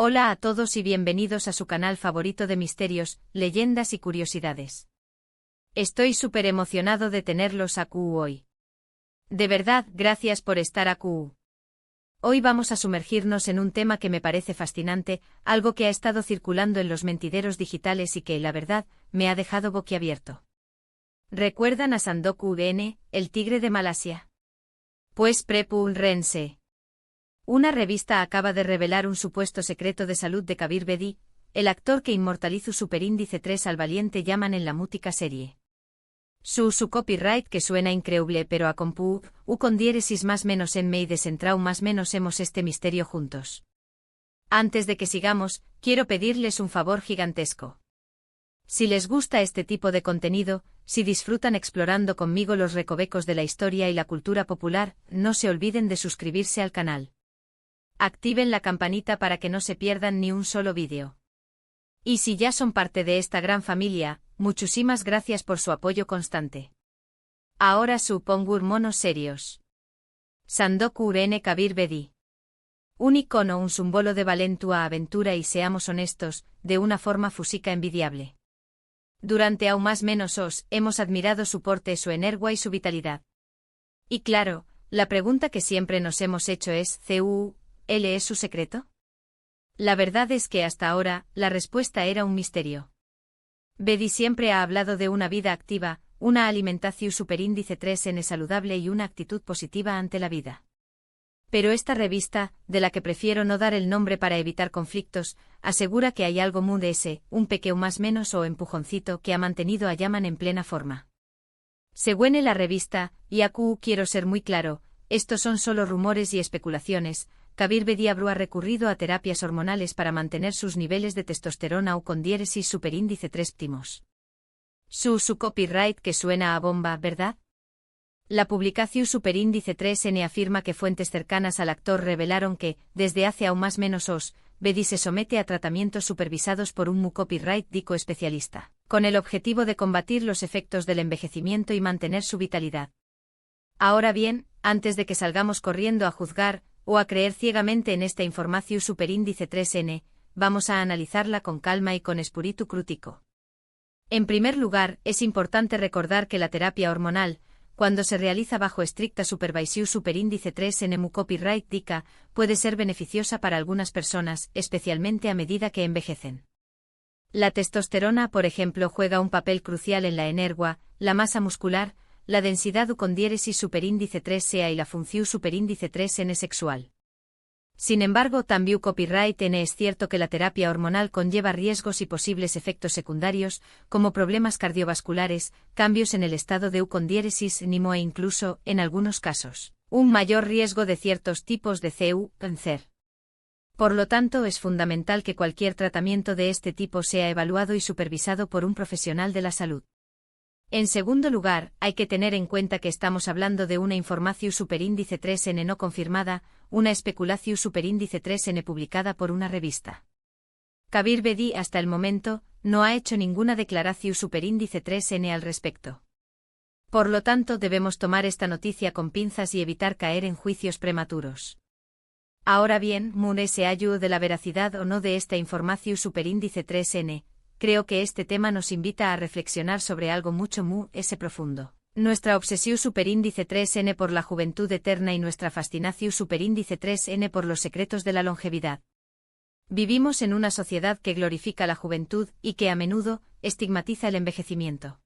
Hola a todos y bienvenidos a su canal favorito de misterios, leyendas y curiosidades. Estoy súper emocionado de tenerlos aquí hoy. De verdad, gracias por estar aquí. Hoy vamos a sumergirnos en un tema que me parece fascinante, algo que ha estado circulando en los mentideros digitales y que, la verdad, me ha dejado boquiabierto. ¿Recuerdan a Sandoku N, el tigre de Malasia? Pues Prepul Rense. Una revista acaba de revelar un supuesto secreto de salud de Kabir Bedi, el actor que inmortalizó Superíndice 3 al valiente llaman en la mútica serie. Su copyright que suena increíble pero a compu, con diéresis más menos en me y desentrau más menos hemos este misterio juntos. Antes de que sigamos, quiero pedirles un favor gigantesco. Si les gusta este tipo de contenido, si disfrutan explorando conmigo los recovecos de la historia y la cultura popular, no se olviden de suscribirse al canal. Activen la campanita para que no se pierdan ni un solo vídeo. Y si ya son parte de esta gran familia, muchísimas gracias por su apoyo constante. Ahora supongo monos serios. Sandoku N Kabir Bedi. Un icono, un símbolo de valentua aventura y seamos honestos, de una forma fúsica envidiable. Durante aún más menos os, hemos admirado su porte, su energía y su vitalidad. Y claro, la pregunta que siempre nos hemos hecho es, ¿Él es su secreto? La verdad es que hasta ahora, la respuesta era un misterio. Bedi siempre ha hablado de una vida activa, una alimentación superíndice 3N saludable y una actitud positiva ante la vida. Pero esta revista, de la que prefiero no dar el nombre para evitar conflictos, asegura que hay algo muy de ese, un pequeño más menos o empujoncito que ha mantenido a Yaman en plena forma. Según la revista, y aquí quiero ser muy claro, estos son solo rumores y especulaciones. Kabir Bedi ha recurrido a terapias hormonales para mantener sus niveles de testosterona o con diéresis superíndice 3 óptimos. Su copyright que suena a bomba, ¿verdad? La publicación Superíndice 3N afirma que fuentes cercanas al actor revelaron que, desde hace aún más menos os, Bedi se somete a tratamientos supervisados por un copyright dico especialista, con el objetivo de combatir los efectos del envejecimiento y mantener su vitalidad. Ahora bien, antes de que salgamos corriendo a juzgar, o a creer ciegamente en esta información superíndice 3N, vamos a analizarla con calma y con espíritu crítico. En primer lugar, es importante recordar que la terapia hormonal, cuando se realiza bajo estricta supervisión superíndice 3N mu copyright DICA, puede ser beneficiosa para algunas personas, especialmente a medida que envejecen. La testosterona, por ejemplo, juega un papel crucial en la energía, la masa muscular, la densidad con diéresis superíndice 3A y la función superíndice 3N sexual. Sin embargo, también copyright N es cierto que la terapia hormonal conlleva riesgos y posibles efectos secundarios, como problemas cardiovasculares, cambios en el estado de U con diéresis NIMO e incluso, en algunos casos, un mayor riesgo de ciertos tipos de cáncer. Por lo tanto, es fundamental que cualquier tratamiento de este tipo sea evaluado y supervisado por un profesional de la salud. En segundo lugar, hay que tener en cuenta que estamos hablando de una información superíndice 3N no confirmada, una especulación superíndice 3N publicada por una revista. Kabir Bedi hasta el momento, no ha hecho ninguna declaración superíndice 3N al respecto. Por lo tanto, debemos tomar esta noticia con pinzas y evitar caer en juicios prematuros. Ahora bien, Moon se ayuda de la veracidad o no de esta información superíndice 3N. Creo que este tema nos invita a reflexionar sobre algo mucho profundo. Nuestra obsesión superíndice 3N por la juventud eterna y nuestra fascinación superíndice 3N por los secretos de la longevidad. Vivimos en una sociedad que glorifica la juventud y que a menudo estigmatiza el envejecimiento.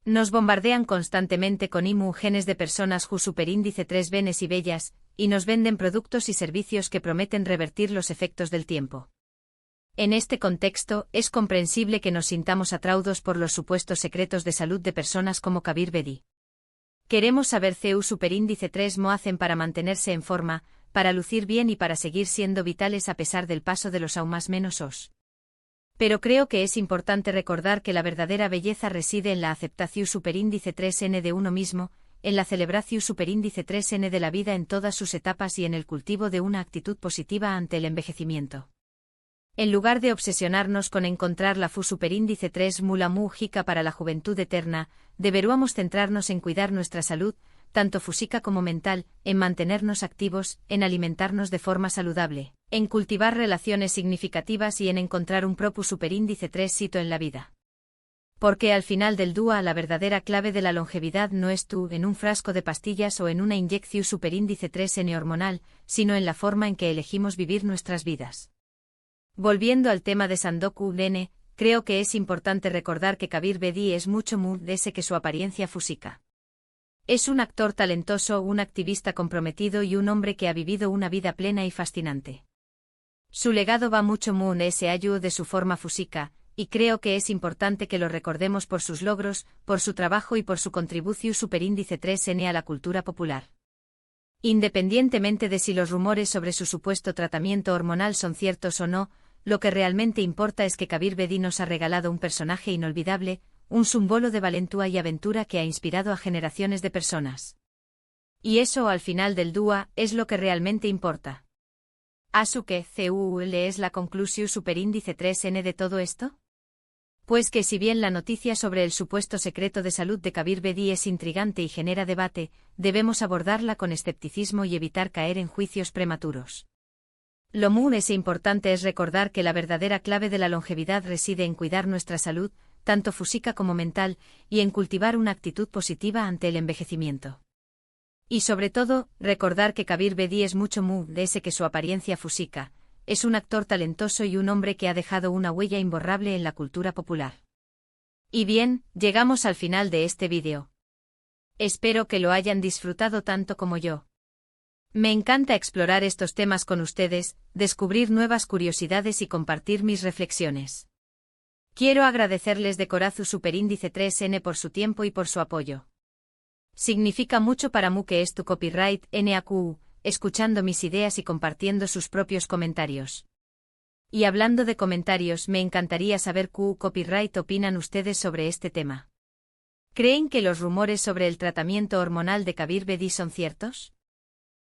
Nos bombardean constantemente con imágenes de personas superíndice 3 venes y bellas, y nos venden productos y servicios que prometen revertir los efectos del tiempo. En este contexto, es comprensible que nos sintamos atraídos por los supuestos secretos de salud de personas como Kabir Bedi. Queremos saber superíndice 3 mo hacen para mantenerse en forma, para lucir bien y para seguir siendo vitales a pesar del paso de los aún más menos os. Pero creo que es importante recordar que la verdadera belleza reside en la aceptación superíndice 3N de uno mismo, en la celebración superíndice 3N de la vida en todas sus etapas y en el cultivo de una actitud positiva ante el envejecimiento. En lugar de obsesionarnos con encontrar la superíndice 3 mula mújica para la juventud eterna, deberíamos centrarnos en cuidar nuestra salud, tanto física como mental, en mantenernos activos, en alimentarnos de forma saludable, en cultivar relaciones significativas y en encontrar un propio superíndice 3 sito en la vida. Porque al final del día la verdadera clave de la longevidad no es tú en un frasco de pastillas o en una inyección superíndice 3N hormonal, sino en la forma en que elegimos vivir nuestras vidas. Volviendo al tema de Sandoku N, creo que es importante recordar que Kabir Bedi es mucho más de ese que su apariencia física. Es un actor talentoso, un activista comprometido y un hombre que ha vivido una vida plena y fascinante. Su legado va mucho más ese allá de su forma física, y creo que es importante que lo recordemos por sus logros, por su trabajo y por su contribución superíndice 3N a la cultura popular. Independientemente de si los rumores sobre su supuesto tratamiento hormonal son ciertos o no, lo que realmente importa es que Kabir Bedi nos ha regalado un personaje inolvidable, un símbolo de valentía y aventura que ha inspirado a generaciones de personas. Y eso al final del día es lo que realmente importa. ¿Asuke CUL es la conclusión superíndice 3N de todo esto? Pues que si bien la noticia sobre el supuesto secreto de salud de Kabir Bedi es intrigante y genera debate, debemos abordarla con escepticismo y evitar caer en juicios prematuros. Lo muy importante es recordar que la verdadera clave de la longevidad reside en cuidar nuestra salud, tanto física como mental, y en cultivar una actitud positiva ante el envejecimiento. Y sobre todo, recordar que Kabir Bedi es mucho más de ese que su apariencia física. Es un actor talentoso y un hombre que ha dejado una huella imborrable en la cultura popular. Y bien, llegamos al final de este vídeo. Espero que lo hayan disfrutado tanto como yo. Me encanta explorar estos temas con ustedes, descubrir nuevas curiosidades y compartir mis reflexiones. Quiero agradecerles de corazón superíndice 3N por su tiempo y por su apoyo. Significa mucho para mí que es tu copyright NAQ, escuchando mis ideas y compartiendo sus propios comentarios. Y hablando de comentarios, me encantaría saber qué copyright opinan ustedes sobre este tema. ¿Creen que los rumores sobre el tratamiento hormonal de Kabir Bedi son ciertos?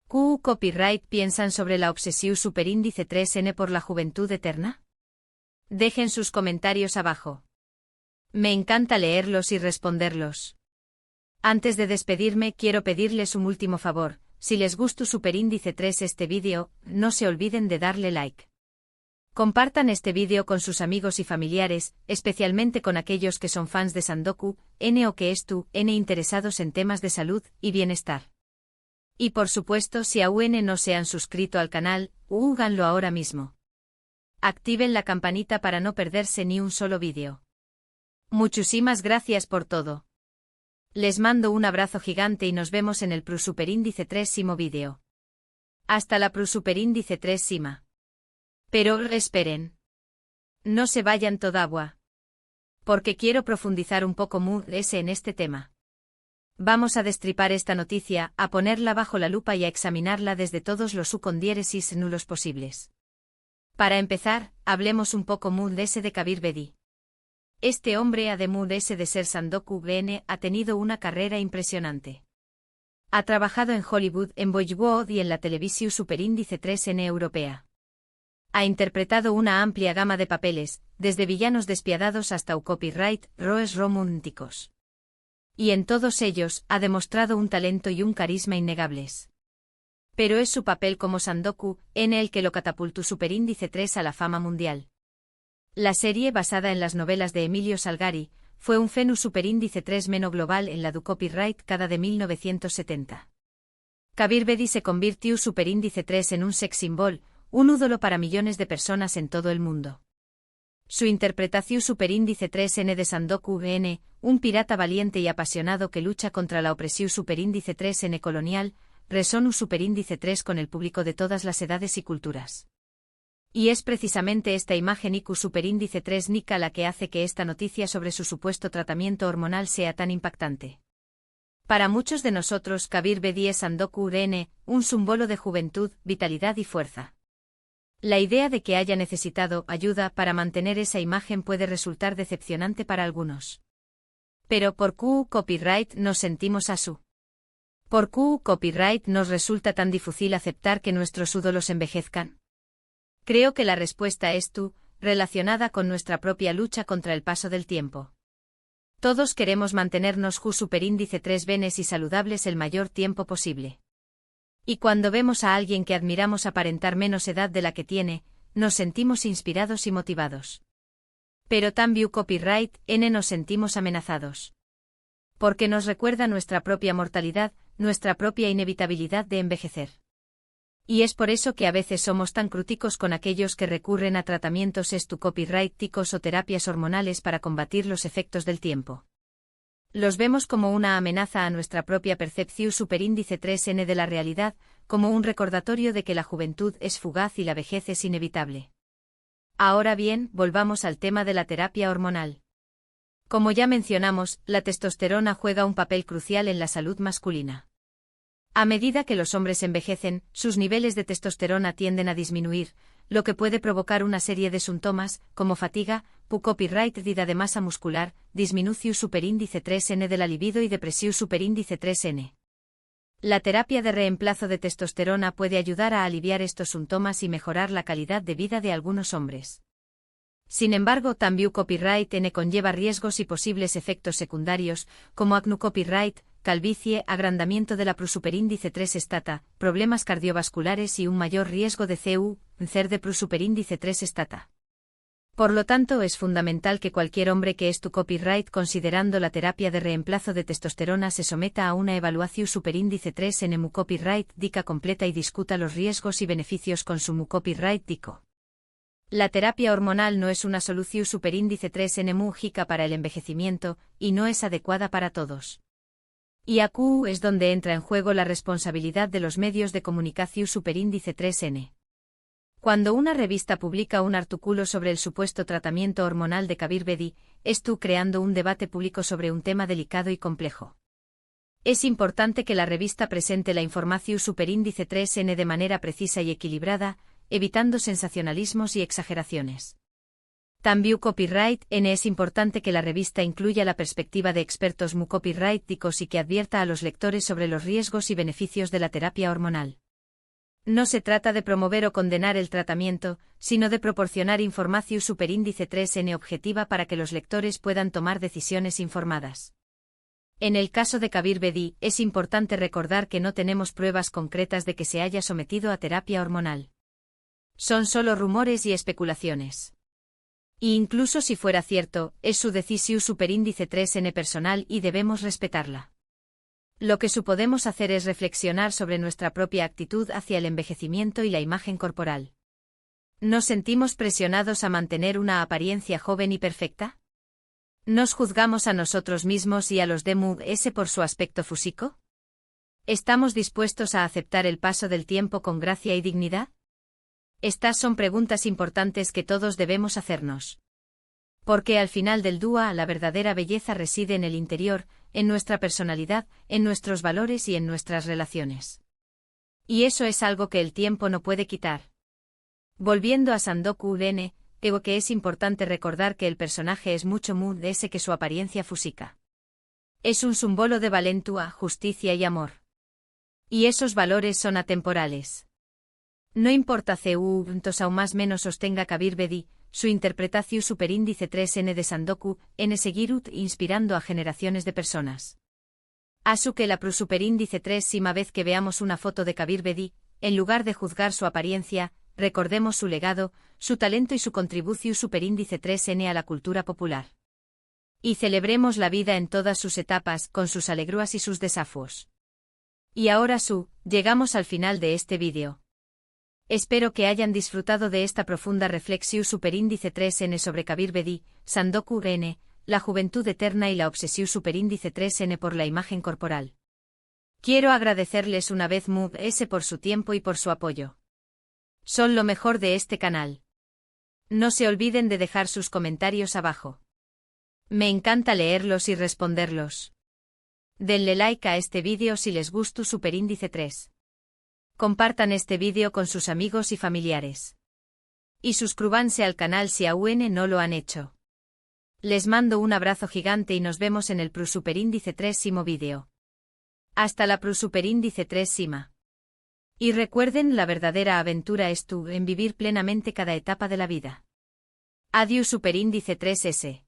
¿Qué copyright piensan sobre la obsesión superíndice 3N por la juventud eterna? Dejen sus comentarios abajo. Me encanta leerlos y responderlos. Antes de despedirme, quiero pedirles un último favor. Si les gustó superíndice 3 este vídeo, no se olviden de darle like. Compartan este vídeo con sus amigos y familiares, especialmente con aquellos que son fans de Sandoku N o que es tu N interesados en temas de salud y bienestar. Y por supuesto, si aún no se han suscrito al canal, háganlo ahora mismo. Activen la campanita para no perderse ni un solo vídeo. Muchísimas gracias por todo. Les mando un abrazo gigante y nos vemos en el superíndice 3 vídeo. Hasta la superíndice 3. Pero esperen. No se vayan todavía. Porque quiero profundizar un poco más en este tema. Vamos a destripar esta noticia, a ponerla bajo la lupa y a examinarla desde todos los condiéresis nulos posibles. Para empezar, hablemos un poco más de ese de Kabir Bedi. Este hombre, además de ser Sandoku N, ha tenido una carrera impresionante. Ha trabajado en Hollywood, en Bollywood y en la televisión superíndice 3N europea. Ha interpretado una amplia gama de papeles, desde villanos despiadados hasta copyright roles románticos. Y en todos ellos, ha demostrado un talento y un carisma innegables. Pero es su papel como Sandoku N el que lo catapultó superíndice 3 a la fama mundial. La serie, basada en las novelas de Emilio Salgari, fue un fenómeno superíndice 3 meno global en la du copyright cada de 1970. Kabir Bedi se convirtió superíndice 3 en un sex symbol, un ídolo para millones de personas en todo el mundo. Su interpretación superíndice 3N de Sandoku N, un pirata valiente y apasionado que lucha contra la opresión superíndice 3N colonial, resonó superíndice 3 con el público de todas las edades y culturas. Y es precisamente esta imagen IQ superíndice 3 Nika la que hace que esta noticia sobre su supuesto tratamiento hormonal sea tan impactante. Para muchos de nosotros, Kabir Bedi es Sandoku N, un símbolo de juventud, vitalidad y fuerza. La idea de que haya necesitado ayuda para mantener esa imagen puede resultar decepcionante para algunos. Pero ¿por qué copyright nos sentimos así? ¿Por qué copyright nos resulta tan difícil aceptar que nuestros ídolos envejezcan? Creo que la respuesta es relacionada con nuestra propia lucha contra el paso del tiempo. Todos queremos mantenernos superíndice 3 venes y saludables el mayor tiempo posible. Y cuando vemos a alguien que admiramos aparentar menos edad de la que tiene, nos sentimos inspirados y motivados. Pero también copyright N nos sentimos amenazados. Porque nos recuerda nuestra propia mortalidad, nuestra propia inevitabilidad de envejecer. Y es por eso que a veces somos tan críticos con aquellos que recurren a tratamientos copyrighticos o terapias hormonales para combatir los efectos del tiempo. Los vemos como una amenaza a nuestra propia percepción superíndice 3N de la realidad, como un recordatorio de que la juventud es fugaz y la vejez es inevitable. Ahora bien, volvamos al tema de la terapia hormonal. Como ya mencionamos, la testosterona juega un papel crucial en la salud masculina. A medida que los hombres envejecen, sus niveles de testosterona tienden a disminuir, lo que puede provocar una serie de síntomas, como fatiga, pérdida de masa muscular, disminución superíndice 3N de la libido y depresión superíndice 3N. La terapia de reemplazo de testosterona puede ayudar a aliviar estos síntomas y mejorar la calidad de vida de algunos hombres. Sin embargo, también copyright N conlleva riesgos y posibles efectos secundarios, como copyright, calvicie, agrandamiento de la superíndice 3 estata, problemas cardiovasculares y un mayor riesgo de cáncer de superíndice 3 estata. Por lo tanto, es fundamental que cualquier hombre que es copyright considerando la terapia de reemplazo de testosterona se someta a una evaluación superíndice 3 en mu copyright dica completa y discuta los riesgos y beneficios con su mu copyright dico. La terapia hormonal no es una solución superíndice 3 en mu jica para el envejecimiento, y no es adecuada para todos. Y aquí es donde entra en juego la responsabilidad de los medios de comunicación superíndice 3N. Cuando una revista publica un artículo sobre el supuesto tratamiento hormonal de Kabir Bedi, está creando un debate público sobre un tema delicado y complejo. Es importante que la revista presente la información superíndice 3N de manera precisa y equilibrada, evitando sensacionalismos y exageraciones. También copyright N es importante que la revista incluya la perspectiva de expertos mu copyrighticos y que advierta a los lectores sobre los riesgos y beneficios de la terapia hormonal. No se trata de promover o condenar el tratamiento, sino de proporcionar información superíndice 3N objetiva para que los lectores puedan tomar decisiones informadas. En el caso de Kabir Bedi, es importante recordar que no tenemos pruebas concretas de que se haya sometido a terapia hormonal. Son solo rumores y especulaciones. Y incluso si fuera cierto, es su decisión superíndice 3N personal y debemos respetarla. Lo que podemos hacer es reflexionar sobre nuestra propia actitud hacia el envejecimiento y la imagen corporal. ¿Nos sentimos presionados a mantener una apariencia joven y perfecta? ¿Nos juzgamos a nosotros mismos y a los demás por su aspecto físico? ¿Estamos dispuestos a aceptar el paso del tiempo con gracia y dignidad? Estas son preguntas importantes que todos debemos hacernos. Porque al final del día la verdadera belleza reside en el interior, en nuestra personalidad, en nuestros valores y en nuestras relaciones. Y eso es algo que el tiempo no puede quitar. Volviendo a Sandoku N, creo que es importante recordar que el personaje es mucho más de ese que su apariencia física. Es un símbolo de valentía, justicia y amor. Y esos valores son atemporales. No importa cuántos aún más menos sostenga Kabir Bedi, su interpretación superíndice 3N de Sandoku, N seguirut inspirando a generaciones de personas. Asu que la superíndice 3 vez que veamos una foto de Kabir Bedi, en lugar de juzgar su apariencia, recordemos su legado, su talento y su contribución superíndice 3N a la cultura popular. Y celebremos la vida en todas sus etapas, con sus alegrías y sus desafíos. Y ahora llegamos al final de este vídeo. Espero que hayan disfrutado de esta profunda reflexión superíndice 3N sobre Kabir Bedi, Sandoku N, la juventud eterna y la obsesión superíndice 3N por la imagen corporal. Quiero agradecerles una vez más por su tiempo y por su apoyo. Son lo mejor de este canal. No se olviden de dejar sus comentarios abajo. Me encanta leerlos y responderlos. Denle like a este vídeo si les gustó superíndice 3. Compartan este vídeo con sus amigos y familiares. Y suscríbanse al canal si aún no lo han hecho. Les mando un abrazo gigante y nos vemos en el superíndice 3 vídeo. Hasta la superíndice 3. Y recuerden, la verdadera aventura es en vivir plenamente cada etapa de la vida. Adiós superíndice 3S.